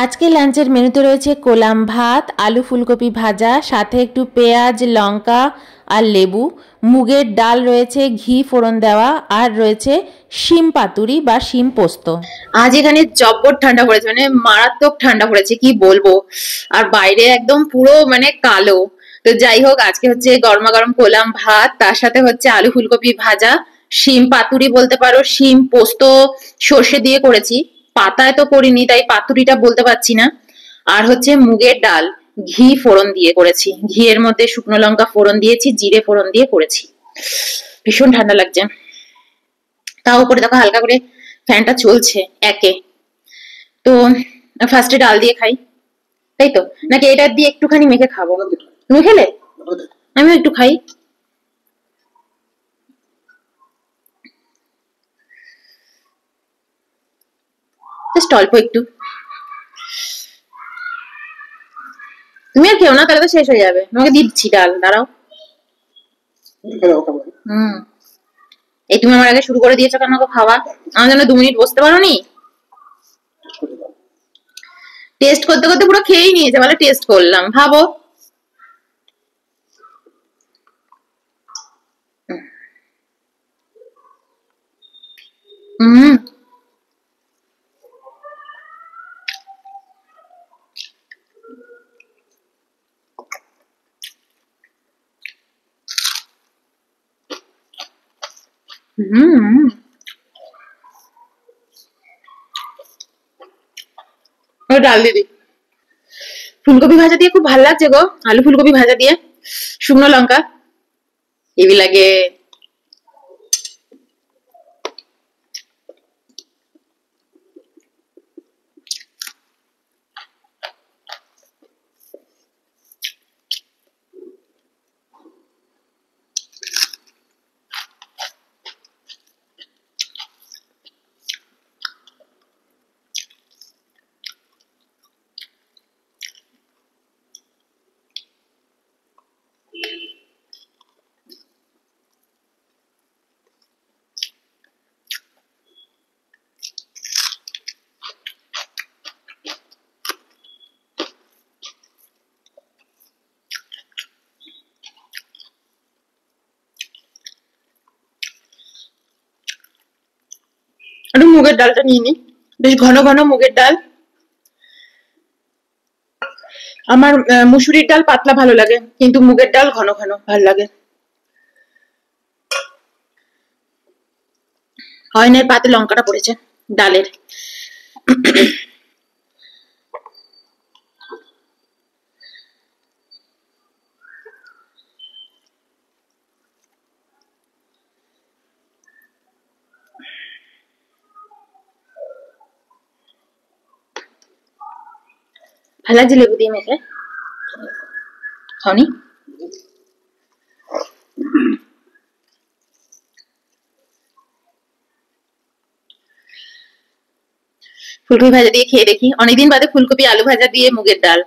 আজকে লাঞ্চের মেনুতে রয়েছে কোলাম ভাত, আলু ফুলকপি ভাজা, সাথে একটু পেঁয়াজ, লঙ্কা আর লেবু, মুগের ডাল রয়েছে ঘি ফোড়ন দেওয়া, আর রয়েছে শিম পাতুরি বা শিম পোস্ত। আজ এখানে জব্বর ঠান্ডা পড়েছে, মানে মারাত্মক ঠান্ডা পড়েছে, কি বলবো। আর বাইরে একদম পুরো মানে কালো। তো যাই হোক, আজকে হচ্ছে গরমা গরম কোলাম ভাত, তার সাথে হচ্ছে আলু ফুলকপি ভাজা, শিম পাতুরি বলতে পারো, শিম পোস্ত সর্ষে দিয়ে করেছি, পাতায় তো করিনি তাই পাতুরিটা বলতে পারছি না। আর হচ্ছে মুগের ডাল ঘি ফোড়ন দিয়ে করেছি, ঘিয়ের মধ্যে শুকনো লঙ্কা ফোড়ন দিয়েছি, জিরে ফোড়ন দিয়ে করেছি। ভীষণ ঠান্ডা লাগছে, তাও উপরে দেখো হালকা করে ফ্যানটা চলছে একে। তো ফার্স্টে ডাল দিয়ে খাই, তাই তো, নাকি এটা দিয়ে একটুখানি মেখে খাবো? তুমি খেলে? আমিও একটু খাই। জাস্ট অল্প একটু। তুমি আর খেও না, তাহলে তো শেষ হয়ে যাবে। তোমাকে দিচ্ছি ডাল, দাঁড়াও। হুম, এই তুমি আমার আগে শুরু করে দিয়েছো কেন গো খাওয়া? আমার জন্য 2 মিনিট বসতে পারো নি? টেস্ট করতে করতে পুরো খেয়েই নিয়েছে, বলে টেস্ট করলাম, ভাবো। হুম হুম ডাল দিদি, ফুলকপি ভাজা দিয়ে খুব ভালো লাগছে গো, আলু ফুলকপি ভাজা দিয়ে শুকনো লঙ্কা হেভি লাগে। একটু মুগের ডালটা নিয়ে নি, বেশ ঘন ঘন মুগের ডাল। আমার মুসুরির ডাল পাতলা ভালো লাগে, কিন্তু মুগের ডাল ঘন ঘন ভালো লাগে। হয়নের পাতে লঙ্কাটা পড়েছে ডালের। ভালো লাগছে লেবু দিয়ে মেখে, খাওনি? ফুলকপি ভাজা দিয়ে খেয়ে দেখি, অনেকদিন বাদে ফুলকপি আলু ভাজা দিয়ে মুগের ডাল।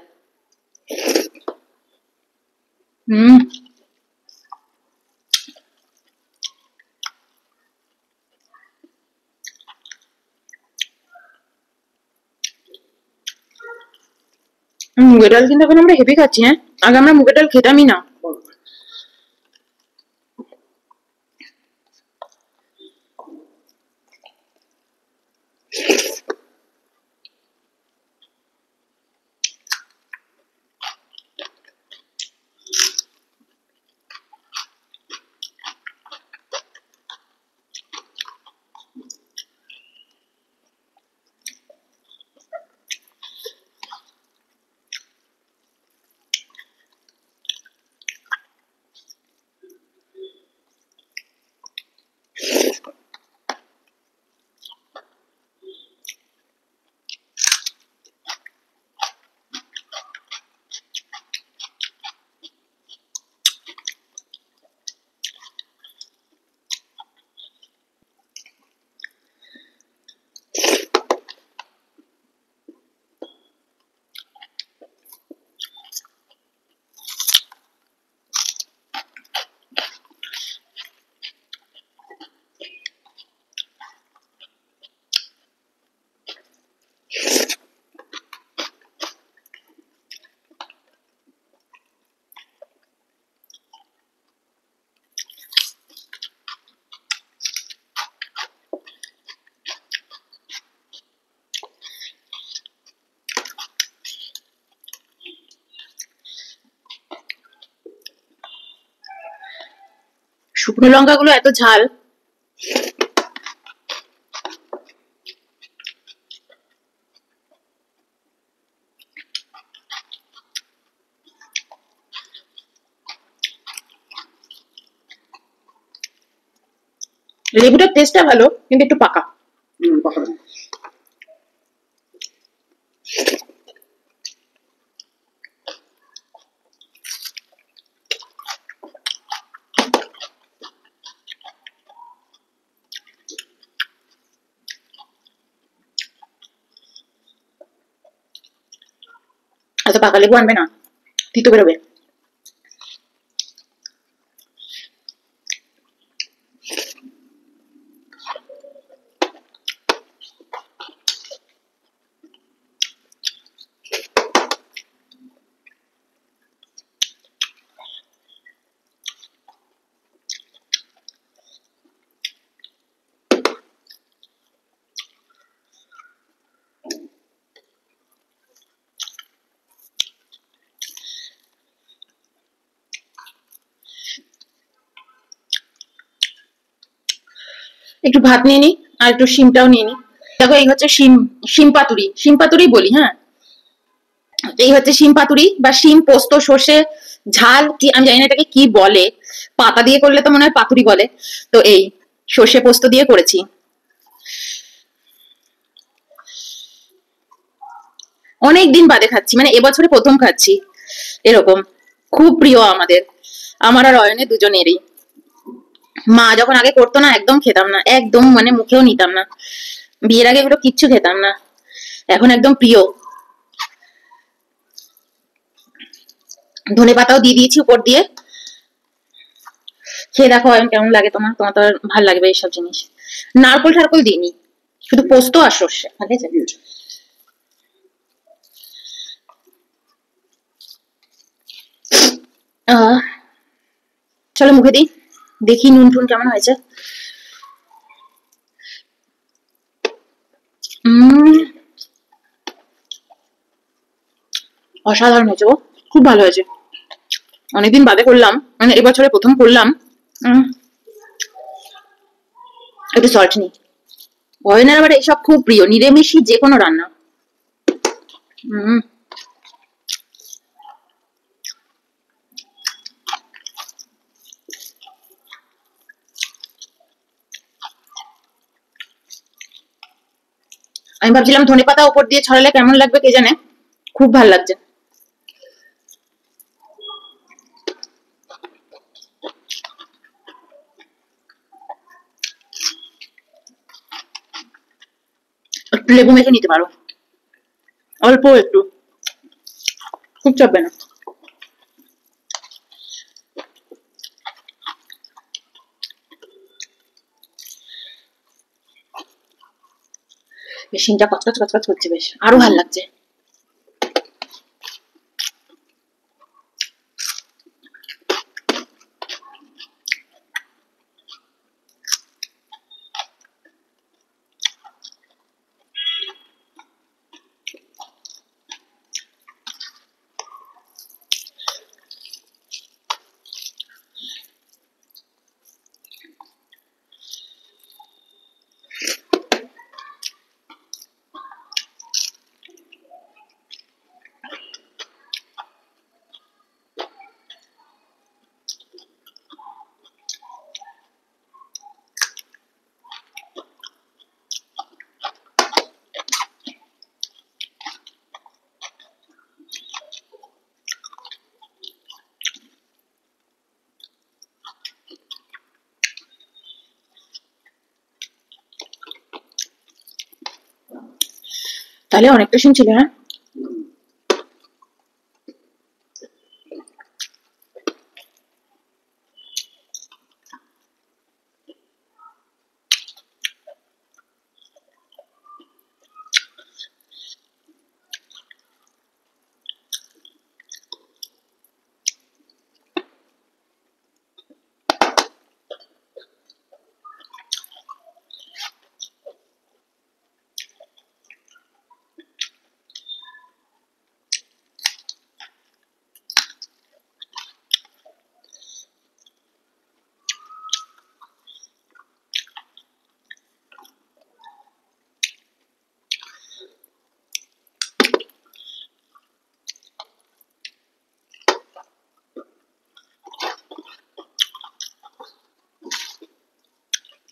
হুম মুগের ডাল কিন্তু এখন আমরা হেভি খাচ্ছি। হ্যাঁ, আগে আমরা মুগের ডাল খেতামই না। শুকনো লঙ্কাগুলো এত ঝাল। লেবুটার টেস্টটা ভালো, কিন্তু একটু পাকা। এত পাকা লেবু আনবে না, তিতো বেরোবে। একটু ভাত নিয়ে নি, আর একটু শিমটাও নিয়ে নি। দেখো, এই হচ্ছে শিম, শিম পাতুরি, শিম পাতুরি বলি। হ্যাঁ, এই হচ্ছে শিম পাতুরি বা শিম পোস্ত সর্ষে ঝাল, কি আমি জানি না এটাকে কি বলে। পাতা দিয়ে করলে তো মনে হয় পাতুরি বলে। তো এই সর্ষে পোস্ত দিয়ে করেছি। অনেকদিন বাদে খাচ্ছি, মানে এবছরে প্রথম খাচ্ছি এরকম। খুব প্রিয় আমাদের, আমার আর অয়নে দুজনেরই। মা যখন আগে করতো না, একদম খেতাম না, একদম মানে মুখেও নিতাম না। বিয়ের আগে এগুলো কিচ্ছু খেতাম না, এখন একদম প্রিয়। ধনে পাতাও দিয়ে দিয়েছি উপর দিয়ে। খেয়ে দেখো অয়ন, কেমন লাগে তোমার? তোমার তো ভালো লাগবে এইসব জিনিস। নারকল ঠারকল দিইনি, শুধু পোস্ত আর সর্ষে। চলো মুখে দিই, দেখি নুন টুন কেমন হয়েছে। অসাধারণ হয়েছে গো, খুব ভালো হয়েছে। অনেকদিন বাদে করলাম, মানে এবছরে প্রথম করলাম। একটু সল্ট নিই। অয়নের আবার এইসব খুব প্রিয়, নিরামিষই যে কোনো রান্না। আমি ভাবছিলাম ধনে পাতা উপর দিয়ে ছড়ালে কেমন লাগবে কে জানে, খুব ভালো লাগছে। একটু লেবু মেখে নিতে পারো, অল্প একটু, খুব চাপবে না। মেশিনটা কচকচ কচকচ করছে, বেশ আরো ভালো লাগছে। তাহলে অনেকটা শুনছিলে। হ্যাঁ,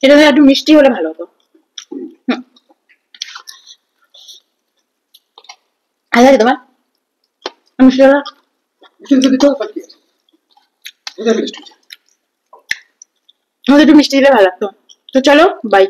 এটা একটু মিষ্টি হলে ভালো হতো। আচ্ছা তোমার মিষ্টি হলে আমাদের একটু মিষ্টি দিলে ভালো লাগতো। তো চলো বাই।